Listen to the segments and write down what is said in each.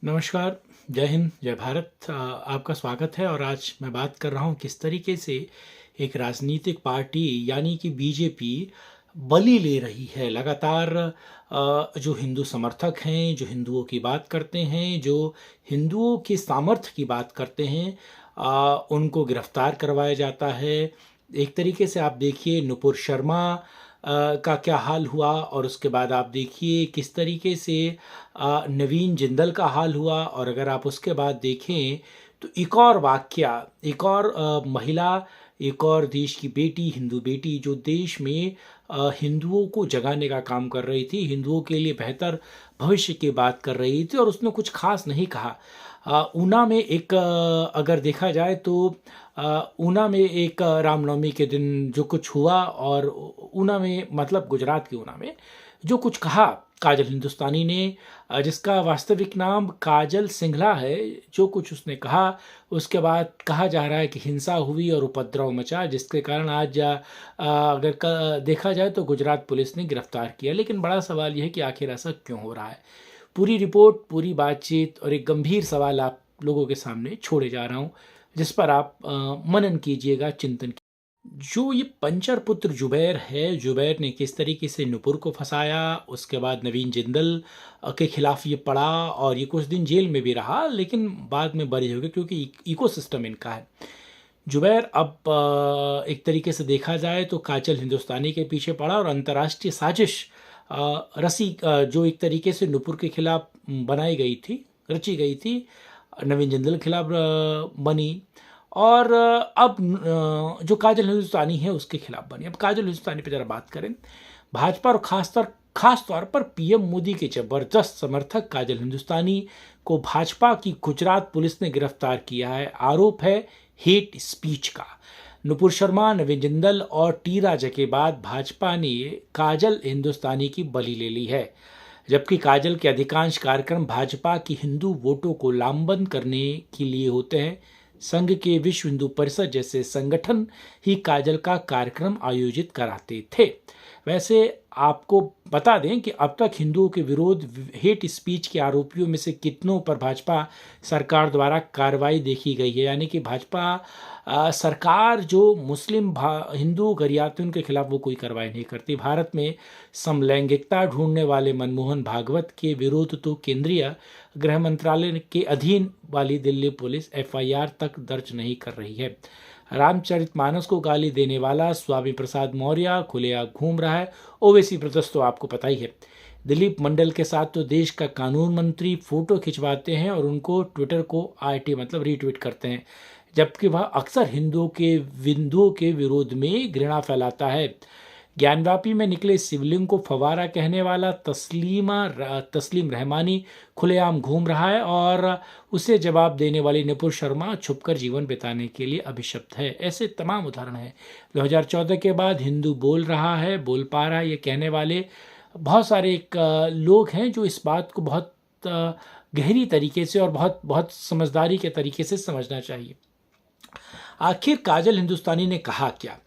नमस्कार, जय हिंद, जय भारत। आपका स्वागत है और आज मैं बात कर रहा हूँ किस तरीके से एक राजनीतिक पार्टी यानी कि बीजेपी बलि ले रही है लगातार। जो हिंदू समर्थक हैं, जो हिंदुओं की बात करते हैं, जो हिंदुओं के सामर्थ्य की बात करते हैं, उनको गिरफ्तार करवाया जाता है। एक तरीके से आप देखिए नुपुर शर्मा का क्या हाल हुआ और उसके बाद आप देखिए किस तरीके से नवीन जिंदल का हाल हुआ। और अगर आप उसके बाद देखें तो एक और वाकया, एक और महिला, एक और देश की बेटी, हिंदू बेटी जो देश में हिंदुओं को जगाने का काम कर रही थी, हिंदुओं के लिए बेहतर भविष्य की बात कर रही थी और उसने कुछ खास नहीं कहा। ऊना में एक अगर देखा जाए तो ऊना में एक रामनवमी के दिन जो कुछ हुआ और ऊना में मतलब गुजरात के ऊना में जो कुछ कहा काजल हिंदुस्तानी ने, जिसका वास्तविक नाम काजल सिंघला है, जो कुछ उसने कहा उसके बाद कहा जा रहा है कि हिंसा हुई और उपद्रव मचा, जिसके कारण आज अगर देखा जाए तो गुजरात पुलिस ने गिरफ्तार किया। लेकिन बड़ा सवाल यह है कि आखिर ऐसा क्यों हो रहा है। पूरी रिपोर्ट, पूरी बातचीत और एक गंभीर सवाल आप लोगों के सामने छोड़े जा रहा हूँ, जिस पर आप मनन कीजिएगा, चिंतन। जो ये पंचर पुत्र जुबैर है, जुबैर ने किस तरीके से नुपुर को फंसाया, उसके बाद नवीन जिंदल के खिलाफ ये पड़ा और ये कुछ दिन जेल में भी रहा, लेकिन बाद में बरी हो गया क्योंकि इकोसिस्टम इनका है। जुबैर अब एक तरीके से देखा जाए तो काजल हिंदुस्तानी के पीछे पड़ा और अंतर्राष्ट्रीय साजिश रसी जो एक तरीके से नुपुर के खिलाफ बनाई गई थी, रची गई थी, नवीन जिंदल के खिलाफ बनी और अब जो काजल हिंदुस्तानी है उसके खिलाफ बनी। अब काजल हिंदुस्तानी पे जरा बात करें। भाजपा और खास तौर पर पीएम मोदी के जबरदस्त समर्थक काजल हिंदुस्तानी को भाजपा की गुजरात पुलिस ने गिरफ्तार किया है। आरोप है हेट स्पीच का। नुपुर शर्मा, नवीन जिंदल और टी राजा के बाद भाजपा ने काजल हिंदुस्तानी की बलि ले ली है, जबकि काजल के अधिकांश कार्यक्रम भाजपा की हिंदू वोटों को लामबंद करने के लिए होते हैं। संघ के विश्व हिंदू परिषद जैसे संगठन ही काजल का कार्यक्रम आयोजित कराते थे। वैसे आपको बता दें कि अब तक हिंदुओं के विरोध हेट स्पीच के आरोपियों में से कितनों पर भाजपा सरकार द्वारा कार्रवाई देखी गई है। यानी कि भाजपा सरकार जो मुस्लिम हिंदू गरियाते उनके खिलाफ वो कोई कार्रवाई नहीं करती। भारत में समलैंगिकता ढूंढने वाले मनमोहन भागवत के विरोध तो केंद्रीय गृह मंत्रालय के अधीन वाली दिल्ली पुलिस एफआईआर तक दर्ज नहीं कर रही है। रामचरितमानस को गाली देने वाला स्वामी प्रसाद मौर्य खुलेआम घूम रहा है। ओवैसी ब्रदर्स तो आपको पता ही है। दिलीप मंडल के साथ तो देश का कानून मंत्री फोटो खिंचवाते हैं और उनको ट्विटर को आईटी मतलब रीट्वीट करते हैं, जबकि वह अक्सर हिंदुओं के विरोध में घृणा फैलाता है। ज्ञानवापी में निकले शिवलिंग को फवारा कहने वाला तस्लीम रहमानी खुलेआम घूम रहा है और उसे जवाब देने वाली नुपुर शर्मा छुपकर जीवन बिताने के लिए अभिशप्त है। ऐसे तमाम उदाहरण हैं। 2014 के बाद हिंदू बोल रहा है, बोल पा रहा है, ये कहने वाले बहुत सारे लोग हैं जो इस बात को बहुत गहरी तरीके से और बहुत बहुत समझदारी के तरीके से समझना चाहिए। आखिर काजल हिंदुस्तानी ने कहा क्या?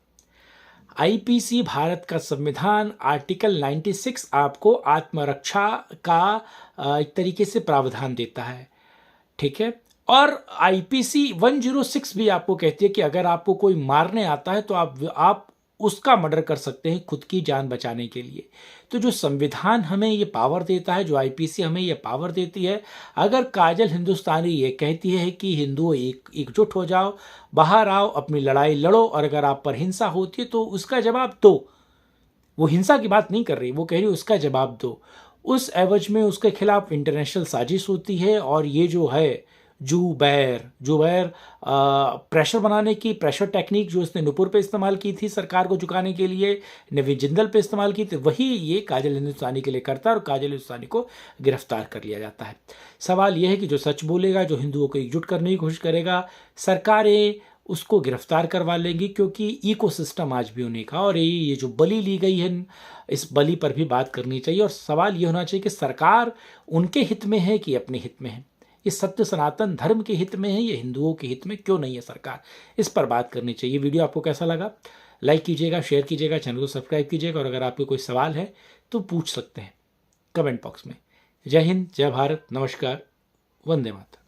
आईपीसी भारत का संविधान आर्टिकल 96 आपको आत्मरक्षा का एक तरीके से प्रावधान देता है, ठीक है। और आईपीसी 106 भी आपको कहती है कि अगर आपको कोई मारने आता है तो आप उसका मर्डर कर सकते हैं खुद की जान बचाने के लिए। तो जो संविधान हमें ये पावर देता है, जो आईपीसी हमें ये पावर देती है, अगर काजल हिंदुस्तानी ये कहती है कि हिंदुओं एकजुट हो जाओ, बाहर आओ, अपनी लड़ाई लड़ो और अगर आप पर हिंसा होती है तो उसका जवाब दो। वो हिंसा की बात नहीं कर रही, वो कह रही उसका जवाब दो। उस एवज में उसके खिलाफ इंटरनेशनल साजिश होती है और ये जो है जुबैर प्रेशर बनाने की प्रेशर टेक्निक जो उसने नुपुर पे इस्तेमाल की थी सरकार को झुकाने के लिए, नवीन जिंदल पे इस्तेमाल की थी, वही ये काजल हिंदुस्तानी के लिए करता है और काजल हिंदुस्तानी को गिरफ्तार कर लिया जाता है। सवाल यह है कि जो सच बोलेगा, जो हिंदुओं को एकजुट करने की कोशिश करेगा, सरकारें उसको गिरफ्तार करवा लेंगी क्योंकि इकोसिस्टम आज भी उन्हीं का। और ये जो बलि ली गई है, इस बलि पर भी बात करनी चाहिए और सवाल ये होना चाहिए कि सरकार उनके हित में है कि अपने हित में है। ये सत्य सनातन धर्म के हित में है, ये हिंदुओं के हित में क्यों नहीं है सरकार, इस पर बात करनी चाहिए। वीडियो आपको कैसा लगा लाइक कीजिएगा, शेयर कीजिएगा, चैनल को सब्सक्राइब कीजिएगा और अगर आपको कोई सवाल है तो पूछ सकते हैं कमेंट बॉक्स में। जय हिंद, जय भारत, नमस्कार। वंदे मातरम।